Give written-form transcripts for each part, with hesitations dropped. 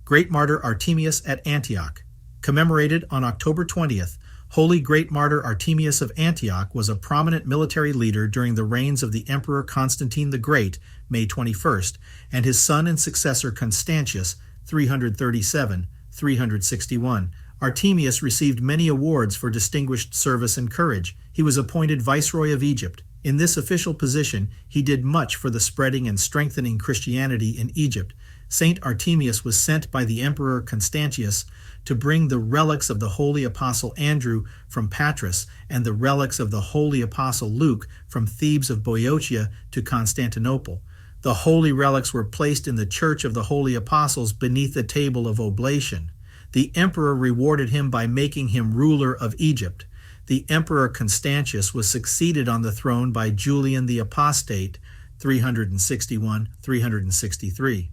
Great Martyr Artemius at Antioch. Commemorated on October 20th, Holy Great Martyr Artemius of Antioch was a prominent military leader during the reigns of the Emperor Constantine the Great, May 21st, and his son and successor Constantius, 337-361. Artemius received many awards for distinguished service and courage. He was appointed Viceroy of Egypt. In this official position, he did much for the spreading and strengthening Christianity in Egypt. Saint Artemius was sent by the Emperor Constantius to bring the relics of the Holy Apostle Andrew from Patras and the relics of the Holy Apostle Luke from Thebes of Boeotia to Constantinople. The holy relics were placed in the Church of the Holy Apostles beneath the table of oblation. The emperor rewarded him by making him ruler of Egypt. The Emperor Constantius was succeeded on the throne by Julian the Apostate, 361-363.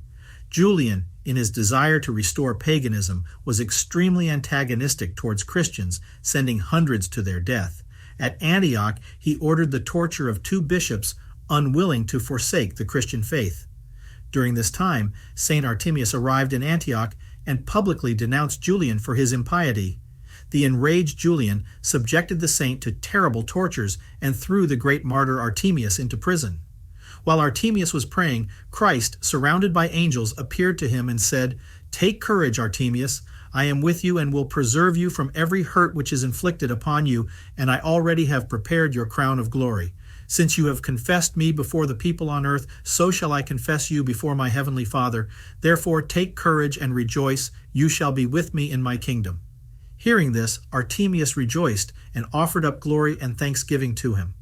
Julian, in his desire to restore paganism, was extremely antagonistic towards Christians, sending hundreds to their death. At Antioch, he ordered the torture of 2 bishops unwilling to forsake the Christian faith. During this time, Saint Artemius arrived in Antioch and publicly denounced Julian for his impiety. The enraged Julian subjected the saint to terrible tortures and threw the great martyr Artemius into prison. While Artemius was praying, Christ, surrounded by angels, appeared to him and said, "Take courage, Artemius. I am with you and will preserve you from every hurt which is inflicted upon you, and I already have prepared your crown of glory. Since you have confessed me before the people on earth, so shall I confess you before my heavenly Father. Therefore take courage and rejoice. You shall be with me in my kingdom." Hearing this, Artemius rejoiced and offered up glory and thanksgiving to him.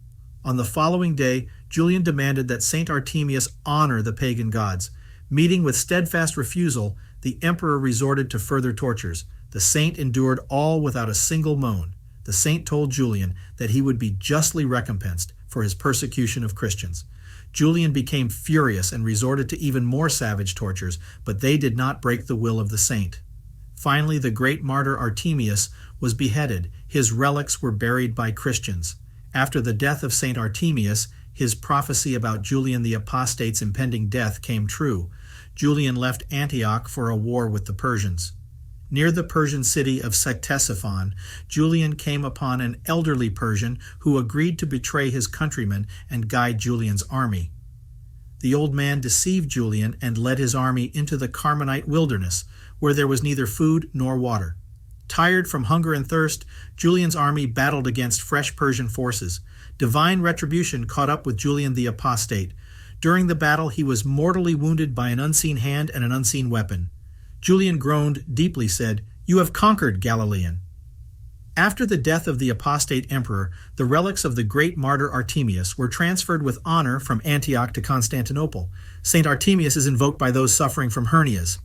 On the following day, Julian demanded that Saint Artemius honor the pagan gods. Meeting with steadfast refusal, the emperor resorted to further tortures. The saint endured all without a single moan. The saint told Julian that he would be justly recompensed for his persecution of Christians. Julian became furious and resorted to even more savage tortures, but they did not break the will of the saint. Finally, the great martyr Artemius was beheaded. His relics were buried by Christians. After the death of Saint Artemius, his prophecy about Julian the Apostate's impending death came true. Julian left Antioch for a war with the Persians. Near the Persian city of Ctesiphon, Julian came upon an elderly Persian who agreed to betray his countrymen and guide Julian's army. The old man deceived Julian and led his army into the Carmelite wilderness, where there was neither food nor water. Tired from hunger and thirst, Julian's army battled against fresh Persian forces. Divine retribution caught up with Julian the Apostate. During the battle, he was mortally wounded by an unseen hand and an unseen weapon. Julian groaned deeply, said, "You have conquered, Galilean." After the death of the apostate emperor, the relics of the great martyr Artemius were transferred with honor from Antioch to Constantinople. Saint Artemius is invoked by those suffering from hernias.